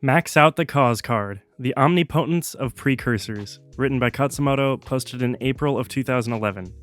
Max out the cause card, the omnipotence of precursors, written by Khatzumoto, posted in April of 2011.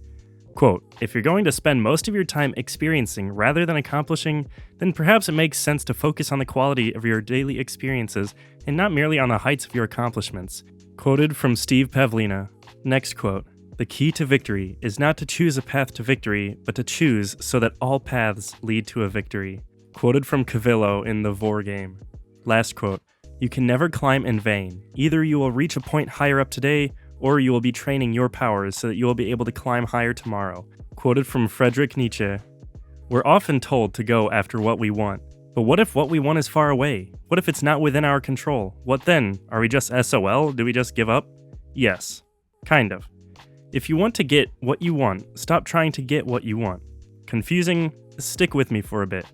Quote, if you're going to spend most of your time experiencing rather than accomplishing, then perhaps it makes sense to focus on the quality of your daily experiences and not merely on the heights of your accomplishments. Quoted from Steve Pavlina. Next quote, the key to victory is not to choose a path to victory, but to choose so that all paths lead to a victory. Quoted from Cavillo in the Vor game. Last quote, you can never climb in vain. Either you will reach a point higher up today, or you will be training your powers so that you will be able to climb higher tomorrow. Quoted from Friedrich Nietzsche. We're often told to go after what we want. But what if what we want is far away? What if it's not within our control? What then? Are we just SOL? Do we just give up? Yes. Kind of. If you want to get what you want, stop trying to get what you want. Confusing? Stick with me for a bit.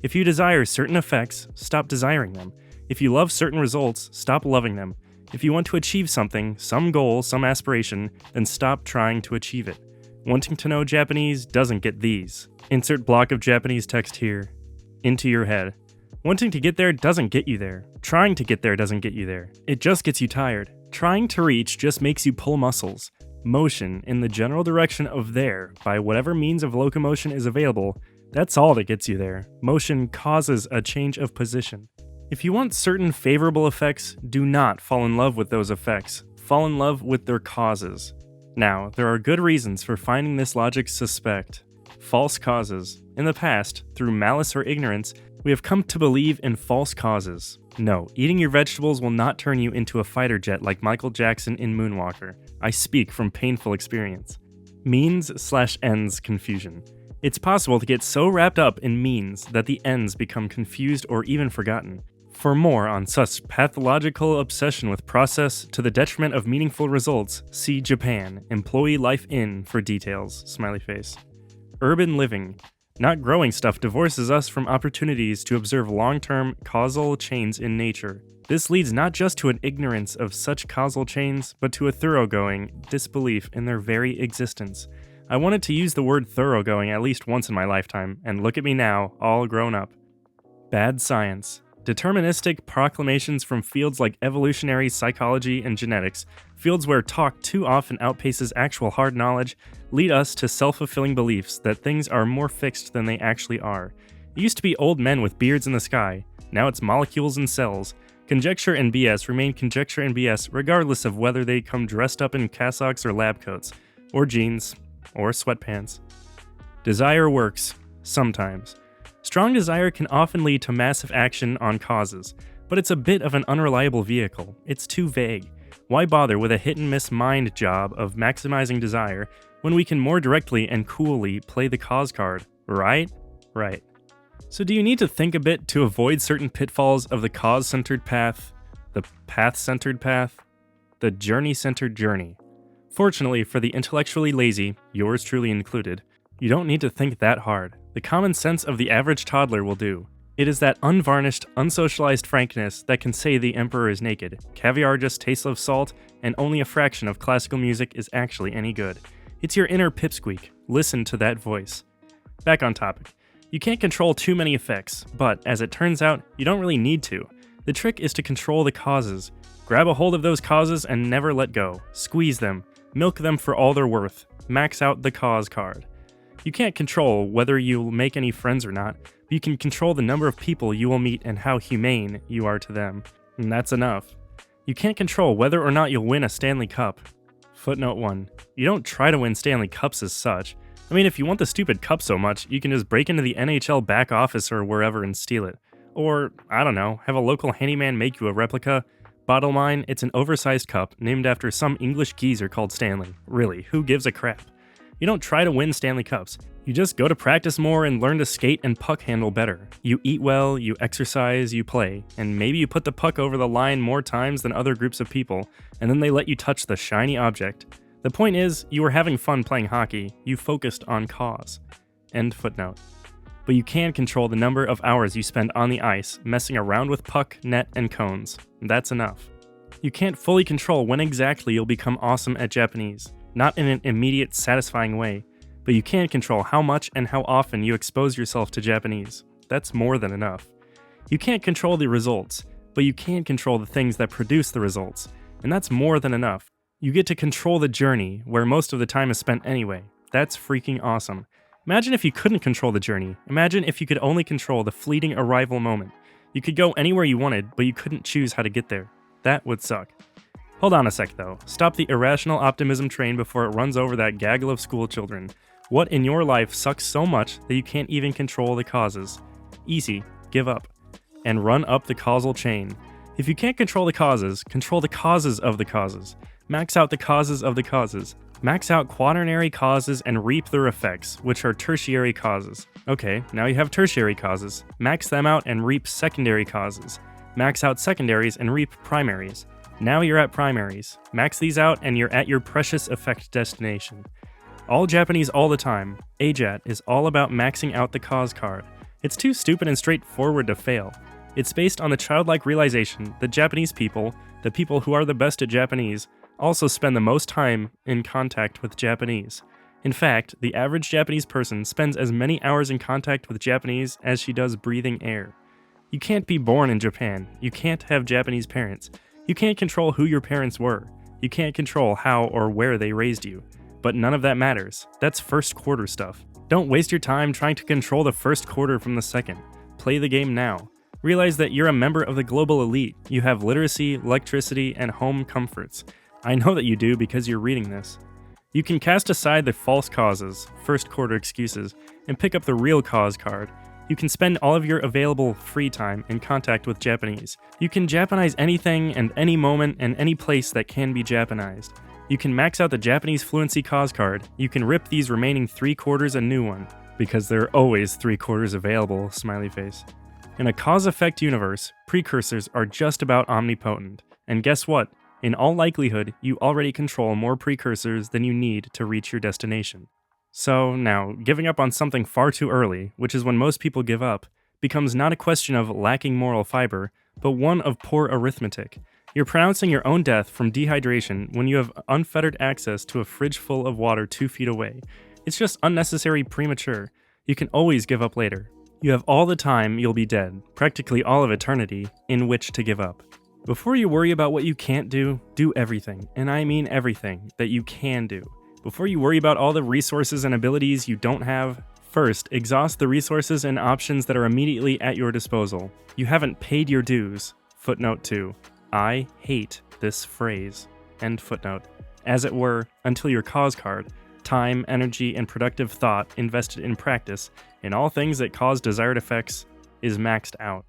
If you desire certain effects, stop desiring them. If you love certain results, stop loving them. If you want to achieve something, some goal, some aspiration, then stop trying to achieve it. Wanting to know Japanese doesn't get these. Insert block of Japanese text here. Into your head. Wanting to get there doesn't get you there. Trying to get there doesn't get you there. It just gets you tired. Trying to reach just makes you pull muscles. Motion in the general direction of there, by whatever means of locomotion is available, that's all that gets you there. Motion causes a change of position. If you want certain favorable effects, do not fall in love with those effects. Fall in love with their causes. Now, there are good reasons for finding this logic suspect. False causes. In the past, through malice or ignorance, we have come to believe in false causes. No, eating your vegetables will not turn you into a fighter jet like Michael Jackson in Moonwalker. I speak from painful experience. Means/ends confusion. It's possible to get so wrapped up in means that the ends become confused or even forgotten. For more on such pathological obsession with process to the detriment of meaningful results, see Japan, Employee Life In for details, smiley face. Urban living. Not growing stuff divorces us from opportunities to observe long-term causal chains in nature. This leads not just to an ignorance of such causal chains, but to a thoroughgoing disbelief in their very existence. I wanted to use the word thoroughgoing at least once in my lifetime, and look at me now, all grown up. Bad science. Deterministic proclamations from fields like evolutionary psychology and genetics, fields where talk too often outpaces actual hard knowledge, lead us to self-fulfilling beliefs that things are more fixed than they actually are. It used to be old men with beards in the sky, now it's molecules and cells. Conjecture and BS remain conjecture and BS regardless of whether they come dressed up in cassocks or lab coats, or jeans, or sweatpants. Desire works, sometimes. Strong desire can often lead to massive action on causes, but it's a bit of an unreliable vehicle. It's too vague. Why bother with a hit-and-miss mind job of maximizing desire when we can more directly and coolly play the cause card, right? Right. So do you need to think a bit to avoid certain pitfalls of the cause-centered path, the path-centered path, the journey-centered journey? Fortunately for the intellectually lazy, yours truly included, you don't need to think that hard. The common sense of the average toddler will do. It is that unvarnished, unsocialized frankness that can say the emperor is naked, caviar just tastes of salt, and only a fraction of classical music is actually any good. It's your inner pipsqueak. Listen to that voice. Back on topic. You can't control too many effects, but as it turns out, you don't really need to. The trick is to control the causes. Grab a hold of those causes and never let go. Squeeze them. Milk them for all they're worth. Max out the cause card. You can't control whether you'll make any friends or not, but you can control the number of people you will meet and how humane you are to them. And that's enough. You can't control whether or not you'll win a Stanley Cup. Footnote 1. You don't try to win Stanley Cups as such. I mean, if you want the stupid cup so much, you can just break into the NHL back office or wherever and steal it. Or, I don't know, have a local handyman make you a replica. Bottle mine, it's an oversized cup named after some English geezer called Stanley. Really, who gives a crap? You don't try to win Stanley Cups. You just go to practice more and learn to skate and puck handle better. You eat well, you exercise, you play, and maybe you put the puck over the line more times than other groups of people, and then they let you touch the shiny object. The point is, you were having fun playing hockey, you focused on cause. End footnote. But you can control the number of hours you spend on the ice, messing around with puck, net, and cones. That's enough. You can't fully control when exactly you'll become awesome at Japanese. Not in an immediate, satisfying way, but you can control how much and how often you expose yourself to Japanese. That's more than enough. You can't control the results. but you can control the things that produce the results, and that's more than enough. You get to control the journey, where most of the time is spent anyway. That's freaking awesome. Imagine if you couldn't control the journey. Imagine if you could only control the fleeting arrival moment. You could go anywhere you wanted, but you couldn't choose how to get there. That would suck. Hold on a sec though. Stop the irrational optimism train before it runs over that gaggle of school children. What in your life sucks so much that you can't even control the causes? Easy. Give up. And run up the causal chain. If you can't control the causes, control the causes of the causes. Max out the causes of the causes. Max out quaternary causes and reap their effects, which are tertiary causes. Okay, now you have tertiary causes. Max them out and reap secondary causes. Max out secondaries and reap primaries. Now you're at primaries. Max these out and you're at your precious effect destination. All Japanese all the time, AJATT is all about maxing out the cause card. It's too stupid and straightforward to fail. It's based on the childlike realization that Japanese people, the people who are the best at Japanese, also spend the most time in contact with Japanese. In fact, the average Japanese person spends as many hours in contact with Japanese as she does breathing air. You can't be born in Japan. You can't have Japanese parents. You can't control who your parents were. You can't control how or where they raised you. But none of that matters. That's first quarter stuff. Don't waste your time trying to control the first quarter from the second. Play the game now. Realize that you're a member of the global elite. You have literacy, electricity, and home comforts. I know that you do because you're reading this. You can cast aside the false causes, first quarter excuses, and pick up the real cause card. You can spend all of your available free time in contact with Japanese. You can Japanize anything and any moment and any place that can be Japanized. You can max out the Japanese fluency cause card. You can rip these remaining 3 quarters a new one, because there are always 3 quarters available, smiley face. In a cause-effect universe, precursors are just about omnipotent. And guess what? In all likelihood, you already control more precursors than you need to reach your destination. So now, giving up on something far too early, which is when most people give up, becomes not a question of lacking moral fiber, but one of poor arithmetic. You're pronouncing your own death from dehydration when you have unfettered access to a fridge full of water 2 feet away. It's just unnecessary premature. You can always give up later. You have all the time you'll be dead, practically all of eternity, in which to give up. Before you worry about what you can't do, do everything, and I mean everything, that you can do. Before you worry about all the resources and abilities you don't have, first, exhaust the resources and options that are immediately at your disposal. You haven't paid your dues. Footnote 2. I hate this phrase. End footnote. As it were, until your cause card, time, energy, and productive thought invested in practice, in all things that cause desired effects, is maxed out.